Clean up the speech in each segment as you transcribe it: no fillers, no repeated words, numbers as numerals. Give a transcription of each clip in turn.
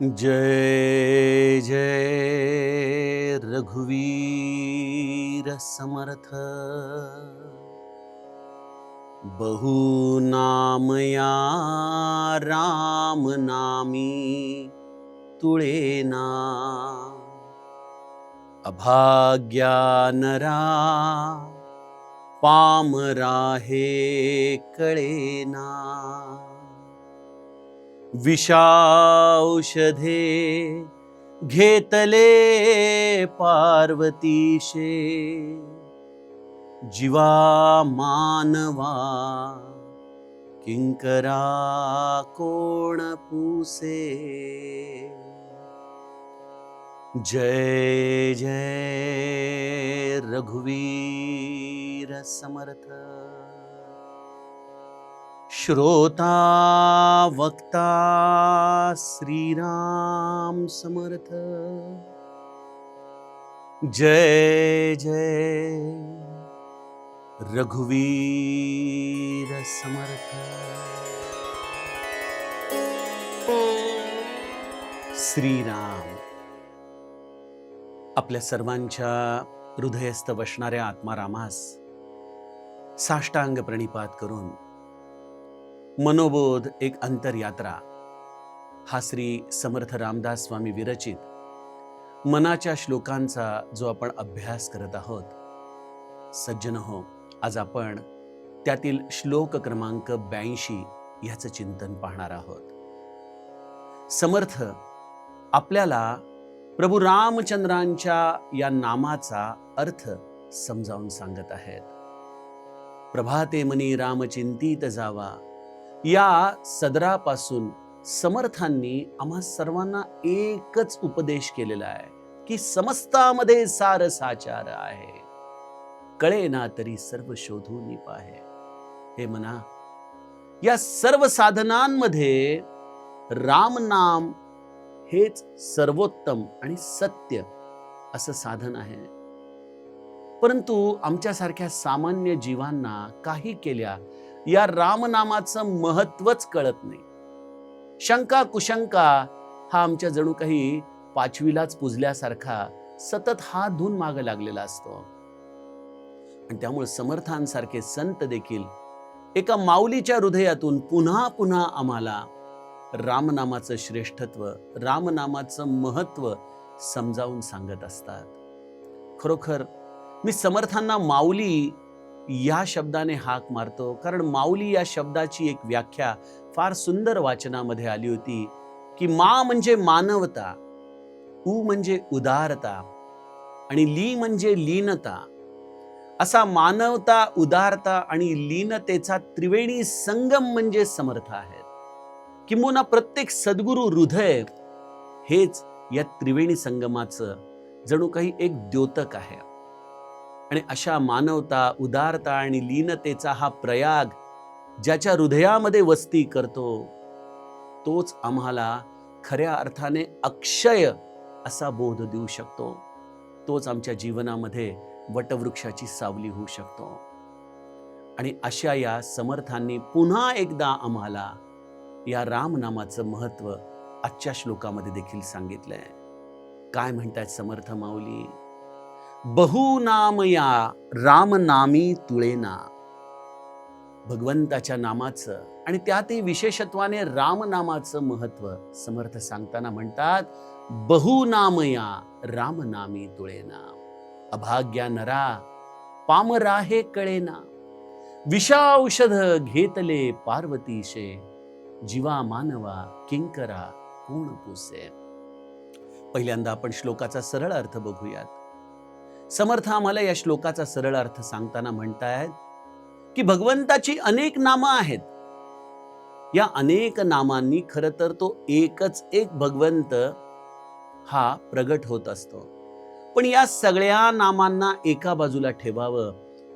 जय जय रघुवीर समर्थ। बहुनामया राम नामी तुळेना। अभाग्या नरा पामरा हे कळेना। विषाऔषधे घेतले पार्वतीशे। जीवा मानवा किंकरा कोण पुसे। जय जय रघुवीर समर्थ। श्रोता वक्ता श्रीराम समर्थ। जय जय रघुवीर समर्थ। श्रीराम आपल्या सर्वांच्या हृदयस्थ बसणाऱ्या आत्मारामास साष्टांग प्रणिपात करून मनोबोध एक अंतरयात्रा हा श्री समर्थ रामदास स्वामी विरचित मनाच्या श्लोकांचा जो आपण अभ्यास करत आहोत, सज्जन हो, आज आपण त्यातील श्लोक क्रमांक 82 याचं चिंतन पाहणार आहोत। समर्थ आपल्याला प्रभू रामचंद्रांच्या या नामाचा अर्थ समजावून सांगत आहेत। प्रभाते मनी राम चिंतित जावा या सदरापासून समर्थांनी आम्हा सर्वांना एकच उपदेश केलेला आहे की समस्तामध्ये सार साचार आहे, कळेना तरी सर्व शोधून पाहे। हे मना, या सर्व साधनांमध्ये राम नाम हेच सर्वोत्तम आणि सत्य असं साधन आहे। परंतु आमच्यासारख्या सामान्य जीवांना काही केल्या या रामनामाचं महत्वच कळत नाही। शंका कुशंका हा आमच्या जणू काही 5वीलाच पुजल्यासारखा सतत हात धुवून मागे लागलेला असतो। आणि त्यामुळे समर्थांसारखे संत देखील एका माऊलीच्या हृदयातून पुन्हा पुन्हा आम्हाला रामनामाचं श्रेष्ठत्व, रामनामाचं महत्व समजावून सांगत असतात। खरोखर मी समर्थांना माऊली या शब्दाने हाक मारतो, कारण माऊली या शब्दाची एक व्याख्या फार सुंदर वाचनामध्ये आली होती की मा म्हणजे मानवता, उ म्हणजे उदारता आणि ली म्हणजे लीनता। असा मानवता, उदारता आणि लीनतेचा त्रिवेणी संगम म्हणजे समर्थ आहेत। किंबहुना प्रत्येक सद्गुरु हृदय हेच या त्रिवेणी संगमाचं जणू काही एक द्योतक आहे। आणि अशा मानवता, उदारता आणि लीनतेचा हा प्रयाग ज्याच्या हृदयामध्ये वस्ती करतो, तोच आम्हाला खऱ्या अर्थाने अक्षय असा बोध देऊ शकतो। तोच आमच्या जीवनामध्ये वटवृक्षाची सावली होऊ शकतो। आणि अशा या समर्थांनी पुन्हा एकदा आम्हाला या रामनामाचं महत्व आजच्या श्लोकामध्ये देखील सांगितलंय। काय म्हणतात समर्थ माऊली? बहुनामया रामनामी तुळेना। भगवंताच्या नामाचं आणि त्यातही विशेषत्वाने रामनामाचं महत्व समर्थ सांगताना म्हणतात, बहुनामया रामनामी तुळेना। अभाग्या नरा पामरा हे कळेना। विषाऔषध घेतले पार्वतीशे। जीवा मानवा किंकरा कोण पुसे। पहिल्यांदा आपण श्लोकाचा सरळ अर्थ बघूयात। समर्थ आम्हाला या श्लोकाचा सरळ अर्थ सांगताना म्हणतायत की भगवंताची अनेक नामं आहेत। या अनेक नामांनी खरं तर तो एकच एक भगवंत हा प्रगट होत असतो। पण या सगळ्या नामांना एका बाजूला ठेवावं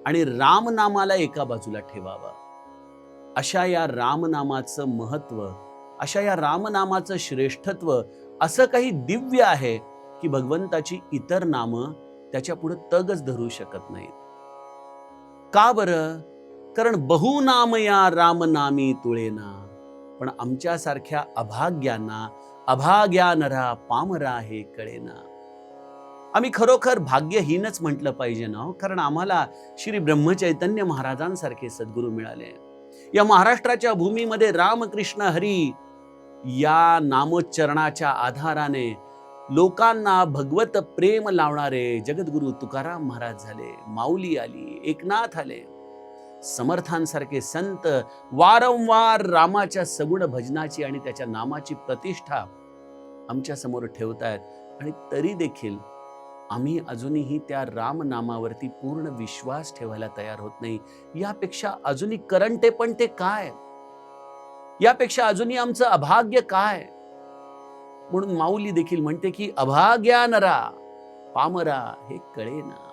आणि रामनामाला एका बाजूला ठेवावं। अशा या रामनामाचं महत्व, अशा या रामनामाचं श्रेष्ठत्व असं काही दिव्य आहे की भगवंताची इतर नामं त्याच्या पुढे तगच धरू शकत नाहीत। का बरं? कारण बहुनामया रामनामी तुळेना। पण आमच्यासारख्या अभाग्यांना, अभाग्या नरा पामरा हे कळेना. आम्ही खरोखर भाग्यहीनच म्हटलं पाहिजे ना हो, कारण आम्हाला श्री ब्रह्मचैतन्य महाराजांसारखे सद्गुरू मिळाले. या महाराष्ट्राच्या भूमीमध्ये रामकृष्ण हरी या नामोच्चारणाच्या आधाराने लोकांना भगवत प्रेम लावणारे जगद्गुरु तुकाराम महाराज झाले, माऊली आली, एकनाथ आले. समर्थांसारखे संत वारंवार रामाच्या सगुण भजनाची आणि त्याच्या नामाची प्रतिष्ठा आमच्या समोर ठेवतायत. आणि तरी देखील आम्ही अजूनही त्या राम नामावरती पूर्ण विश्वास ठेवायला तयार होत नाही. यापेक्षा अजूनही करंटेपण ते काय, यापेक्षा अजूनही आमचं अभाग्य काय. म्हणून माऊली देखील म्हणते की अभाग्या नरा पामरा हे कळेना,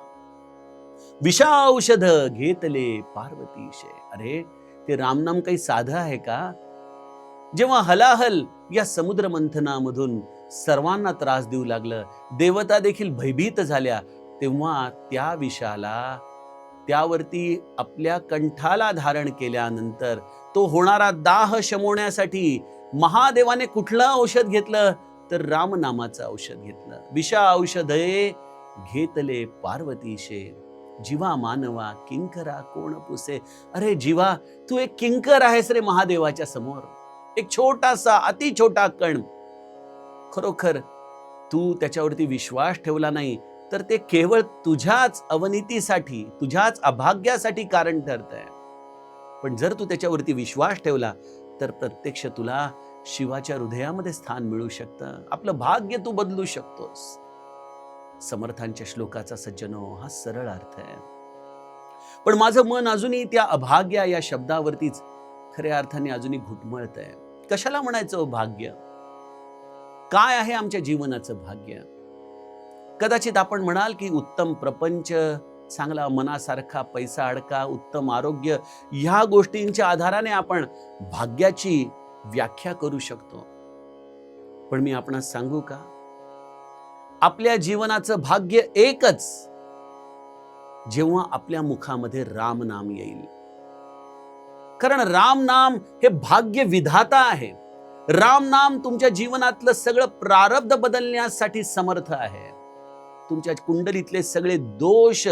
विषा औषध घेतले पार्वतीशे. अरे ते रामनाम काही साधं आहे का? जेव्हा हलाहल या समुद्र मंथनामधून सर्वांना त्रास देऊ लागलं, देवता देखील भयभीत झाल्या, तेव्हा त्या विषाला त्यावरती आपल्या कंठाला धारण केल्यानंतर तो होणारा दाह शमवण्यासाठी महादेवाने कुठलं औषध घेतलं तर रामनामाचं औषध घेतलं. विषा औषधे घेतले पार्वतीशे, जीवा मानवा किंकरा कोण पुसे. अरे जीवा, तू एक किंकर आहेस रे महादेवाच्या समोर, एक छोटासा अति छोटा कण. खरोखर तू त्याच्यावरती विश्वास ठेवला नाही तर ते केवळ तुझ्याच अवनीतीसाठी, तुझ्याच अभाग्यासाठी कारण ठरतंय. पण जर तू त्याच्यावरती विश्वास ठेवला तर प्रत्यक्ष तुला शिवाच्या हृदयामध्ये स्थान मिळू शकतं, आपलं भाग्य तू बदलू शकतोस. समर्थांच्या श्लोकाचा सज्जनो हा सरळ अर्थ आहे. पण माझं मन अजूनही त्या अभाग्या या शब्दावरतीच खऱ्या अर्थाने अजूनही घुटमळत आहे. कशाला म्हणायचं भाग्य? काय आहे आमच्या जीवनाचं भाग्य? कदाचित आपण म्हणाल की उत्तम प्रपंच, चांगला मनासारखा पैसा अडका, उत्तम आरोग्य, ह्या गोष्टींच्या आधाराने आपण भाग्याची व्याख्या करू शकतो. पण मी आपणास सांगू का, आपल्या जीवनाचं भाग्य एकच, जेव्हा आपल्या मुखामध्ये राम नाम येईल. कारण राम नाम हे भाग्य विधाता आहे. राम नाम तुमच्या जीवनातलं सगळं प्रारब्ध बदलण्यासाठी समर्थ आहे. तुमच्या कुंडलीतले सगळे दोष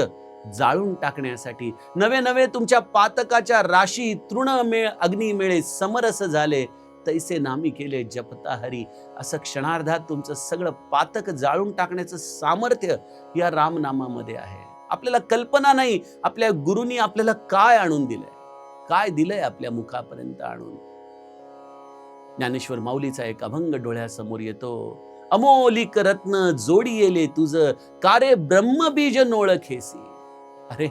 जाळून टाकण्यासाठी, नवे नवे तुमच्या पातकाच्या राशी तृणमेळ अग्निमेळे समरस झाले, तैसे नामी केले जपता हरी. असं क्षणार्धात तुमचं सगळं पातक जाळून टाकण्याचं सामर्थ्य या रामनामामध्ये आहे. आपल्याला कल्पना नाही आपल्या गुरूंनी आपल्याला काय आणून दिलंय, काय दिलंय आपल्या मुखापर्यंत आणून. ज्ञानेश्वर माऊलीचा एक अभंग डोळ्यासमोर येतो. अमोलिक रत्न जोडी येले तुझ, कारे ब्रह्मबीज नोळखेसी. अरे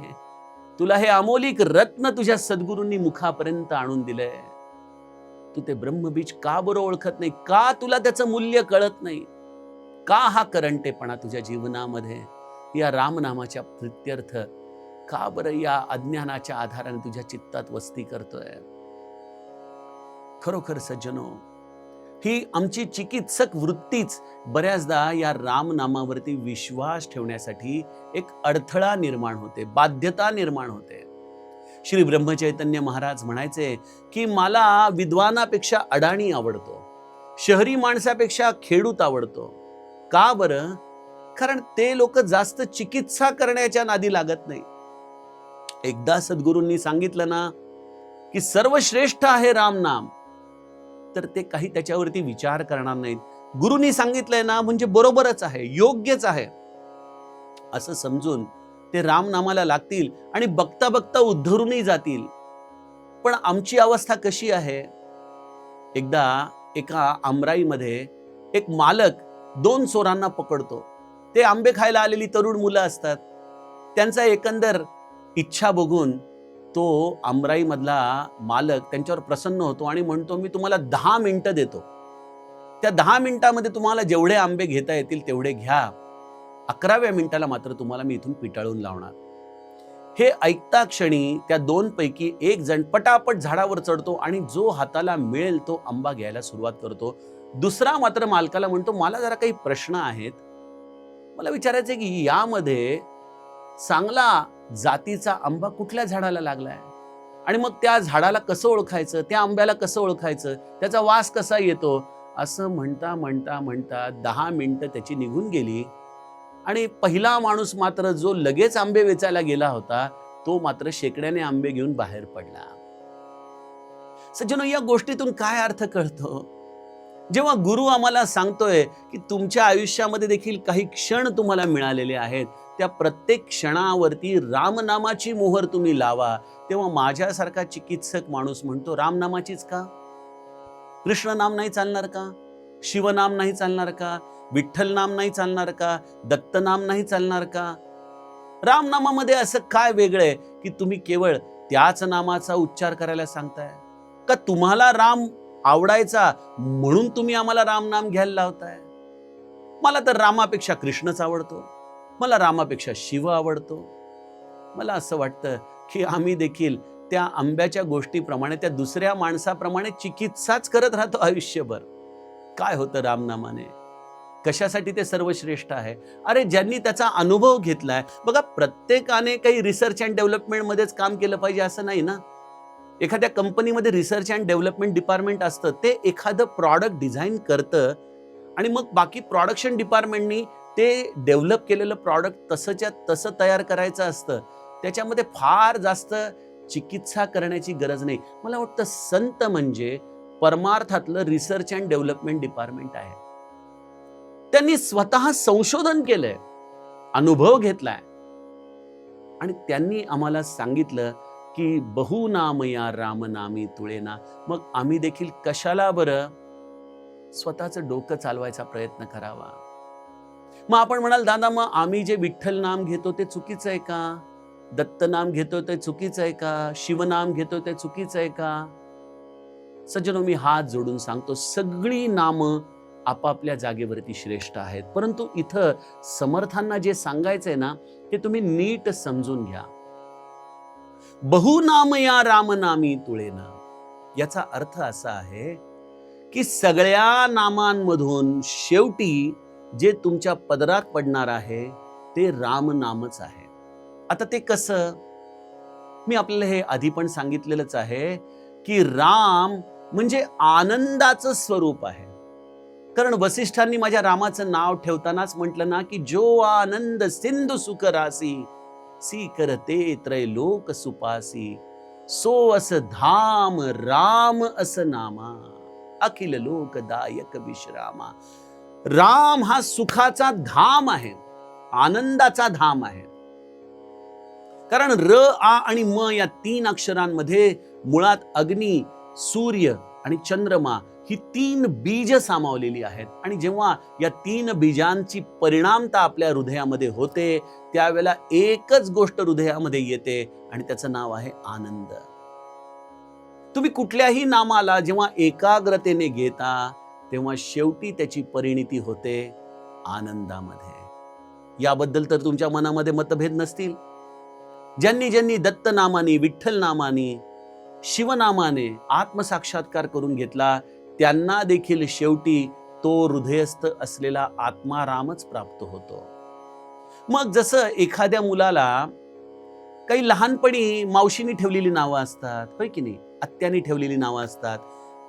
तुला हे अमोलिक रत्न तुझ्या सद्गुरूंनी मुखापर्यंत आणून दिलंय, तू ते ब्रह्मबीज का बरं ओळखत नाही? का तुला त्याचं मूल्य कळत नाही? का हा करंटेपणा तुझ्या जीवनामध्ये या रामनामाच्या प्रित्यर्थ का बरं या अज्ञानाच्या आधाराने तुझ्या चित्तात वस्ती करतोय? खरोखर सज्जनो, ही आमची चिकित्सक वृत्तीच बऱ्याचदा या रामनामावरती विश्वास ठेवण्यासाठी एक अडथळा निर्माण होते, बाध्यता निर्माण होते. श्री ब्रह्मचैतन्य महाराज म्हणायचे की मला विद्वानापेक्षा अडाणी आवडतो, शहरी माणसापेक्षा खेडूत आवडतो. का बरं? कारण ते लोक जास्त चिकित्सा करण्याच्या नादी लागत नाही. एकदा सद्गुरूंनी सांगितलं ना की सर्वश्रेष्ठ आहे राम नाम, तर ते काही त्याच्यावरती विचार करणार नाहीत. गुरुनी सांगितलंय ना म्हणजे बरोबरच आहे, योग्यच आहे असं समजून ते रामनामाला लागतील आणि बघता बघता उद्धरूनही जातील. पण आमची अवस्था कशी आहे? एकदा एका आमराईमध्ये एक मालक 2 चोरांना पकडतो. ते आंबे खायला आलेली तरुण मुलं असतात. त्यांचा एकंदर इच्छा बघून तो आमराई मधला मालक त्यांच्यावर प्रसन्न होतो आणि म्हणतो, मी तुम्हाला 10 मिनिटं देतो, त्या 10 मिनिटांमध्ये तुम्हाला जेवढे आंबे घेता येतील तेवढे घ्या, 11व्या मिनिटाला मात्र तुम्हाला मी इथून पिटाळून लावणार. हे ऐकता क्षणी त्या 2 पैकी एक जण पटापट झाडावर चढतो आणि जो हाताला मिळेल तो आंबा घ्यायला सुरुवात करतो. दुसरा मात्र मालकाला म्हणतो, मला जरा काही प्रश्न आहेत, मला विचारायचे की यामध्ये चांगला जातीचा आंबा कुठल्या झाडाला लागलाय, आणि मग त्या झाडाला कसं ओळखायचं, त्या आंब्याला कसं ओळखायचं, त्याचा वास कसा येतो, असं म्हणता म्हणता म्हणता 10 मिनिटं त्याची निघून गेली आणि पहिला माणूस मात्र जो लगेच आंबे वेचायला गेला होता तो मात्र शेकड्याने आंबे घेऊन बाहेर पडला. सज्जनो, या गोष्टीतून काय अर्थ कळतो? जेव्हा गुरु आम्हाला सांगतोय की तुमच्या आयुष्यामध्ये देखील काही क्षण तुम्हाला मिळालेले आहेत, त्या प्रत्येक क्षणावरती रामनामाची मोहर तुम्ही लावा, तेव्हा माझ्यासारखा चिकित्सक माणूस म्हणतो रामनामाचीच का? कृष्ण नाम नाही चालणार का? शिवनाम नाही चालणार का? विठ्ठल नाम नाही चालणार का? दत्त नाम नाही चालणार का? रामनामामध्ये असं काय वेगळं आहे की तुम्ही केवळ त्याच नामाचा उच्चार करायला सांगताय? का तुम्हाला राम आवडायचा म्हणून तुम्ही आम्हाला रामनाम घ्यायला लावताय? मला तर रामापेक्षा कृष्णच आवडतो, मला रामापेक्षा शिव आवडतो. मला असं वाटतं की आम्ही देखील त्या आंब्याच्या गोष्टीप्रमाणे, त्या दुसऱ्या माणसाप्रमाणे चिकित्साच करत राहतो आयुष्यभर. काय होतं रामनामाने? कशासाठी ते सर्वश्रेष्ठ आहे? अरे, ज्यांनी त्याचा अनुभव घेतलाय. बघा, प्रत्येकाने काही रिसर्च अँड डेव्हलपमेंट मध्येच काम केलं पाहिजे असं नाही ना. एखाद्या कंपनीमध्ये रिसर्च अँड डेव्हलपमेंट डिपार्टमेंट असतं, ते एखादं प्रॉडक्ट डिझाईन करतं आणि मग बाकी प्रोडक्शन डिपार्टमेंटनी ते डेव्हलप केलेलं प्रॉडक्ट तसंच्या तसं तयार करायचं असतं. त्याच्यामध्ये फार जास्त चिकित्सा करण्याची गरज नाही. मला वाटतं संत म्हणजे परमार्थातलं रिसर्च अँड डेव्हलपमेंट डिपार्टमेंट आहे. त्यांनी स्वतः संशोधन केलंय, अनुभव घेतलाय आणि त्यांनी आम्हाला सांगितलं की बहुनामया रामनामी तुळेना. मग आम्ही देखील कशाला बरं स्वतःचं डोकं चालवायचा प्रयत्न करावा? मग आपण म्हणाल, दादा मग आम्ही जे विठ्ठल नाम घेतो ते चुकीचं आहे का? दत्त नाम घेतो ते चुकीचं आहे का? शिवनाम घेतो ते चुकीचं आहे का? सज्जनो, मी हात जोडून सांगतो, सगळी नामं आपापल्या जागेवरती श्रेष्ठ आहेत. परंतु इथं समर्थांना जे सांगायचंय ना, ते तुम्ही नीट समजून घ्या. बहुनामया रामनामी तुळेना, याचा अर्थ असा आहे की सगळ्या नामांमधून शेवटी जे तुमच्या पदरात पडणार आहे ते रामनामच आहे. आता ते कसं? मी आपल्याला हे आधी पण सांगितलेलंच आहे की राम म्हणजे आनंदाचं स्वरूप आहे. कारण वसिष्ठांनी माझ्या रामाचं नाव ठेवतानाच म्हटलं ना की जो आनंद सिंधु सुख रासी, सी करते त्रैलोक सुपासी, सो अस धाम राम अस नामा, अखिल लोकदायक विश्रामा. राम हा सुखाचा धाम आहे, आनंदाचा धाम आहे. कारण र, आ आणि म या 3 अक्षरांमध्ये मुळात अग्नी, सूर्य आणि चंद्रमा ही 3 बीज सामावलेली आहेत. आणि जेव्हा या 3 बीजांची परिणामता आपल्या हृदयामध्ये होते, त्यावेळेला एकच गोष्ट हृदयामध्ये येते आणि त्याचं नाव आहे आनंद. तुम्ही कुठल्याही नामाला जेव्हा एकाग्रतेने घेता, तेव्हा शेवटी त्याची परिणिती होते आनंदामध्ये. याबद्दल तर तुमच्या मनामध्ये मतभेद नसतील. ज्यांनी ज्यांनी दत्त नामाने, विठ्ठल नामाने, शिवनामाने आत्मसाक्षात्कार करून घेतला, त्यांना देखील शेवटी तो हृदयस्थ असलेला आत्मारामच प्राप्त होतो. मग जसं एखाद्या मुलाला काही लहानपणी मावशीने ठेवलेली नावं असतात, होय की नाही, आत्याने ठेवलेली नावं असतात,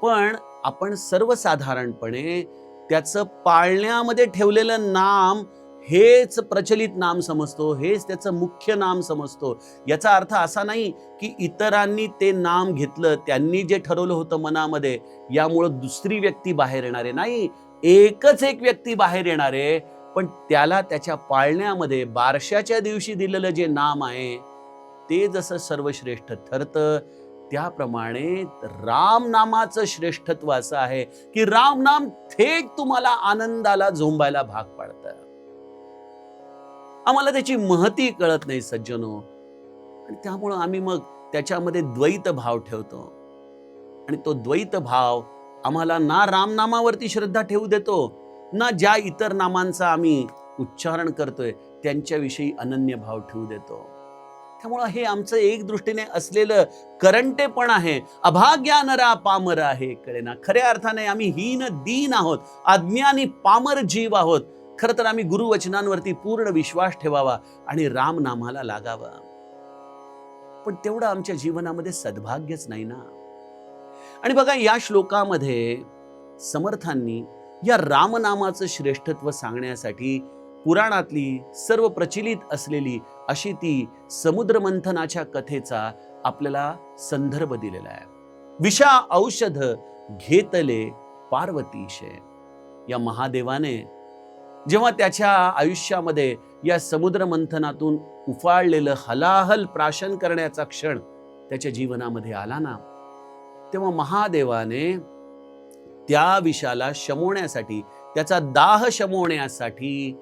पण आपण सर्वसाधारणपणे त्याचं पाळण्यामध्ये ठेवलेलं नाम हेच प्रचलित नाम समजतो, हेच त्याचं मुख्य नाम समजतो. याचा अर्थ असा नाही की इतरांनी ते नाम घेतलं, त्यांनी जे ठरवलं होतं मनामध्ये, यामुळं दुसरी व्यक्ती बाहेर येणार आहे. नाही, एकच एक व्यक्ती बाहेर येणार आहे, पण त्याला त्याच्या पाळण्यामध्ये बारशाच्या दिवशी दिलेलं जे नाम आहे ते जसं सर्वश्रेष्ठ ठरतं, त्याप्रमाणे राम नामाचं श्रेष्ठत्व असं आहे की राम नाम थेट तुम्हाला आनंदाला झोंबायला भाग पाडतं. आम्हाला त्याची महती कळत नाही सज्जनो, आणि त्यामुळं आम्ही मग त्याच्यामध्ये द्वैत भाव ठेवतो. आणि तो द्वैत भाव आम्हाला ना रामनामावरती श्रद्धा ठेवू देतो, ना ज्या इतर नामांचा आम्ही उच्चारण करतोय त्यांच्याविषयी अनन्य भाव ठेवू देतो. त्यामुळं हे आमचं एक दृष्टीने असलेलं करंटेपण आहे. अभाग्या नरा पामर आहे कळेना. खऱ्या अर्थाने आम्ही हीन दीन आहोत, अज्ञानी पामर जीव आहोत. खरं तर आम्ही गुरुवचनांवरती पूर्ण विश्वास ठेवावा आणि राम नामाला लागावा. पण तेवढं आमच्या जीवनामध्ये सद्भाग्यच नाही ना. आणि बघा, या श्लोकामध्ये समर्थांनी या रामनामाचं श्रेष्ठत्व सांगण्यासाठी पुराणातली सर्व प्रचलित असलेली अशी ती समुद्र मंथनाच्या कथेचा आपल्याला संदर्भ दिलेला आहे. विषा औषध घेतले पार्वतीशे. या महादेवाने जेव्हा त्याच्या आयुष्यामध्ये या समुद्र मंथनातून उफाळलेलं हलाहल प्राशन करण्याचा क्षण त्याच्या जीवनामध्ये आला ना, तेव्हा महादेवाने त्या विषाला शमवण्यासाठी, त्याचा दाह शमवण्यासाठी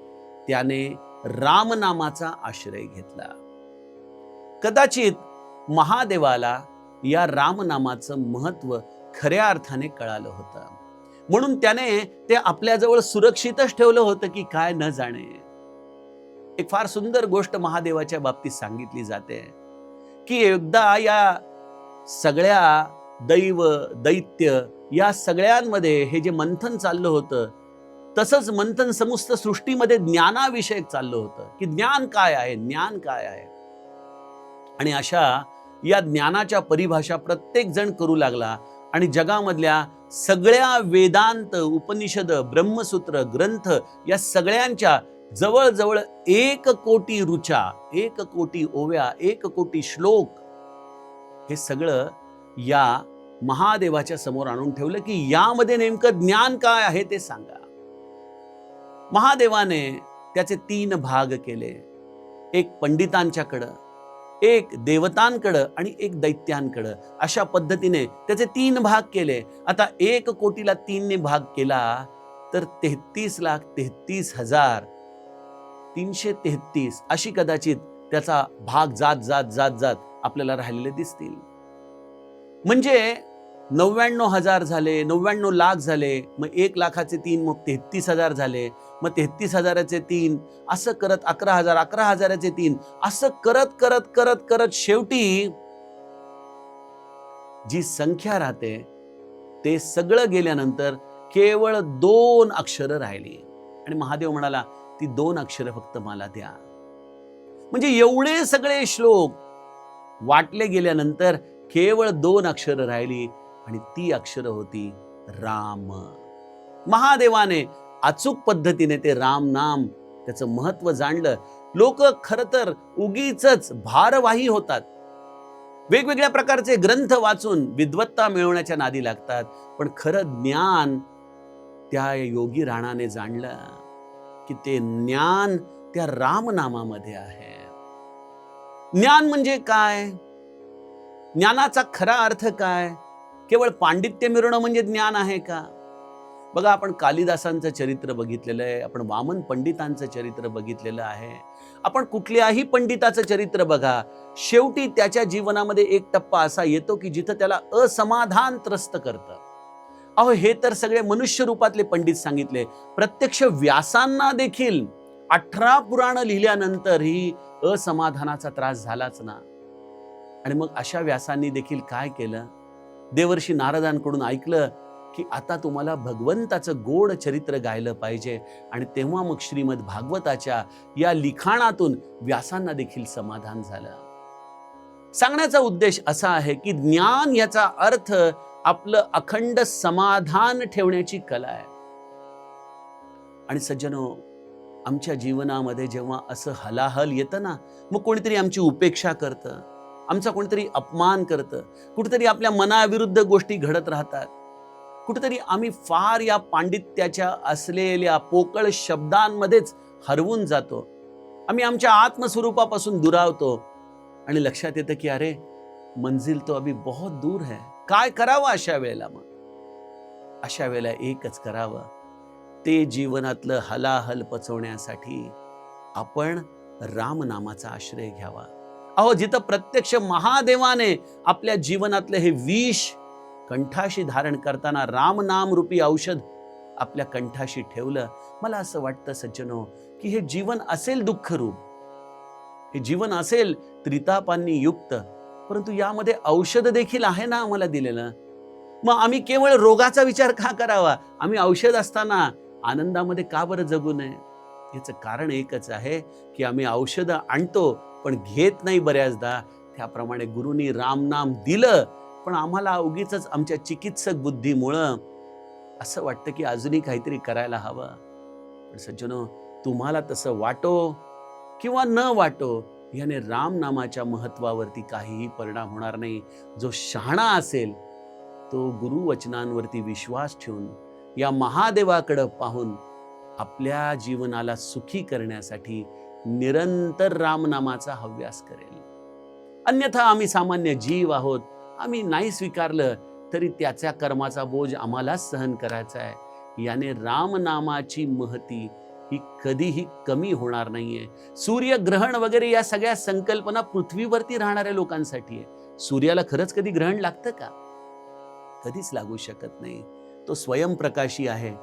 त्याने रामनामाचा आश्रय घेतला. कदाचित महादेवाला या रामनामाचं महत्व खऱ्या अर्थाने कळालं होतं, म्हणून त्याने ते आपल्याजवळ सुरक्षितच ठेवलं होतं की काय न जाणे. एक फार सुंदर गोष्ट महादेवाच्या बाबतीत सांगितली जाते की एकदा या सगळ्या दैव दैत्य या सगळ्यांमध्ये हे जे मंथन चाललं होतं, तसंच मंथन समस्त सृष्टीमध्ये ज्ञानाविषयक चाललं होतं की ज्ञान काय आहे, ज्ञान काय आहे. आणि अशा या ज्ञानाच्या परिभाषा प्रत्येक जण करू लागला आणि जगामधल्या सगळ्या वेदांत, उपनिषद, ब्रह्मसूत्र, ग्रंथ या सगळ्यांच्या जवळजवळ 1 कोटी ऋचा, 1 कोटी ओव्या, 1 कोटी श्लोक, हे सगळं या महादेवाच्या समोर आणून ठेवलं की यामध्ये नेमकं ज्ञान काय आहे ते सांगा. महादेवाने त्याचे 3 भाग केले, एक पंडितांच्याकडं, एक देवतांकडं आणि एक दैत्यांकडं. अशा पद्धतीने त्याचे 3 भाग केले. आता 1 कोटीला 3 ने भाग केला तर 33,33,333 अशी कदाचित त्याचा भाग जात जात जात जात आपल्याला राहिलेले दिसतील. म्हणजे 99,000 झाले, 99 लाख झाले, मग 1 लाखाचे 3, मग 33,000 झाले, मग 33,000चे 3, असं करत 11,000, 11,000चे 3, असं करत करत करत करत शेवटी जी संख्या राहते ते सगळं गेल्यानंतर केवळ 2 अक्षरं राहिली. आणि महादेव म्हणाला, ती 2 अक्षरं फक्त मला द्या. म्हणजे एवढे सगळे श्लोक वाटले गेल्यानंतर केवळ 2 अक्षरं राहिली आणि ती अक्षरं होती राम. महादेवाने अचूक पद्धतीने ते राम नाम, त्याचं महत्व जाणलं. लोक खरं तर उगीचच भारवाही होतात, वेगवेगळ्या प्रकारचे ग्रंथ वाचून विद्वत्ता मिळवण्याच्या नादी लागतात, पण खरं ज्ञान त्या योगी राणाने जाणलं की ते ज्ञान त्या रामनामामध्ये आहे. ज्ञान म्हणजे काय? ज्ञानाचा खरा अर्थ काय? केवळ पांडित्य मिळवणं म्हणजे ज्ञान आहे का? बघा, आपण कालिदासांचं चरित्र बघितलेलं आहे, आपण वामन पंडितांचं चरित्र बघितलेलं आहे, आपण कुठल्याही पंडिताचं चरित्र बघा, शेवटी त्याच्या जीवनामध्ये एक टप्पा असा येतो की जिथं त्याला असमाधान त्रस्त करतं. अहो, हे तर सगळे मनुष्य रूपातले पंडित सांगितले. प्रत्यक्ष व्यासांना देखील 18 पुराण लिहिल्यानंतरही असमाधानाचा त्रास झालाच ना. आणि मग अशा व्यासांनी देखील काय केलं? देवर्षी नारदांकडून ऐकलं की आता तुम्हाला भगवंताचं गोड चरित्र गायलं पाहिजे. आणि तेव्हा मग श्रीमद भागवताच्या या लिखाणातून व्यासांना देखील समाधान झालं. सांगण्याचा उद्देश असा आहे की ज्ञान याचा अर्थ आपलं अखंड समाधान ठेवण्याची कला आहे. आणि सज्जनो, आमच्या जीवनामध्ये जेव्हा असं हलाहल येतं ना, मग कोणीतरी आमची उपेक्षा करतं, आमचा कोणीतरी अपमान करतं, कुठेतरी आपल्या मनाविरुद्ध गोष्टी घडत राहतात, कुठेतरी आम्ही फार या पांडित्याच्या असलेल्या पोकळ शब्दांमध्येच हरवून जातो, आम्ही आमच्या आत्मस्वरूपापासून दुरावतो आणि लक्षात येतं की अरे, मंजिल तो अभी बहुत दूर है. काय करावं अशा वेळेला? मग अशा वेळेला एकच करावं, ते जीवनातलं हलाहल पचवण्यासाठी आपण रामनामाचा आश्रय घ्यावा. अहो, जिथं प्रत्यक्ष महादेवाने आपल्या जीवनातलं हे विष कंठाशी धारण करताना रामनाम रूपी औषध आपल्या कंठाशी ठेवलं, मला असं वाटतं सज्जनो की हे जीवन असेल दुःखरूप, हे जीवन असेल त्रितापांनी युक्त, परंतु यामध्ये औषध देखील आहे ना आम्हाला दिलेलं. मग आम्ही केवळ रोगाचा विचार का करावा? आम्ही औषध असताना आनंदामध्ये का बरं जगू नये? याचं कारण एकच आहे की आम्ही औषधं आणतो पण घेत नाही बऱ्याचदा. त्याप्रमाणे गुरुनी रामनाम दिलं, पण आम्हाला उगीच आमच्या चिकित्सक बुद्धीमुळं असं वाटतं की अजूनही काहीतरी करायला हवं. पण सज्जनो, तुम्हाला तसं वाटो किंवा न वाटो, याने रामनामाच्या महत्वावरती काहीही परिणाम होणार नाही. जो शहाणा असेल तो गुरुवचनांवरती विश्वास ठेवून, या महादेवाकडे पाहून आपल्या जीवनाला सुखी करण्यासाठी निरंतर रामनामाचा हव्यास करेल. अन्यथा आम्ही सामान्य जीव आहोत. आम्ही नाही स्वीकारलं तरी त्याच्या कर्माचा बोज आम्हालाच सहन करायचा आहे. याने रामनामाची महती ही कधीही कमी होणार नाहीये. सूर्यग्रहण वगैरे या सगळ्या संकल्पना पृथ्वीवरती राहणाऱ्या लोकांसाठी आहे. सूर्याला खरंच कधी ग्रहण लागतं का? कधीच लागू शकत नाही. तो स्वयंप्रकाशी आहे.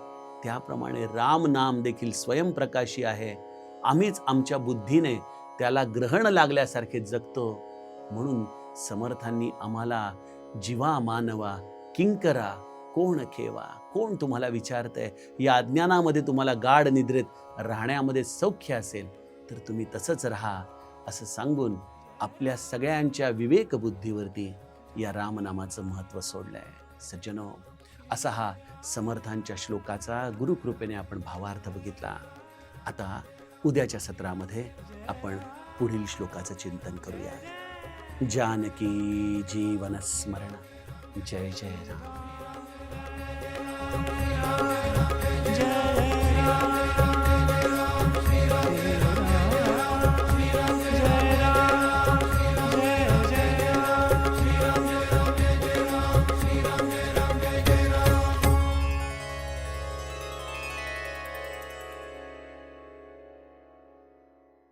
त्याप्रमाणे राम नाम देखील स्वयंप्रकाशी आहे. आम्हीच आमच्या बुद्धीने त्याला ग्रहण लागल्यासारखे जगतो. म्हणून समर्थांनी आम्हाला जीवा मानवा किंकरा कोण खेवा, कोण तुम्हाला विचारतंय, या अज्ञानामध्ये तुम्हाला गाढ निद्रेत राहण्यामध्ये सौख्य असेल तर तुम्ही तसंच राहा, असं सांगून आपल्या सगळ्यांच्या विवेक बुद्धीवरती या रामनामाचं महत्त्व सोडलंय. सज्जनो, असा हा समर्थांच्या श्लोकाचा गुरुकृपेने आपण भावार्थ बघितला. आता उद्याच्या सत्रामध्ये आपण पुढील श्लोकाचं चिंतन करूया. जानकी जीवन स्मरण. जय जय राम.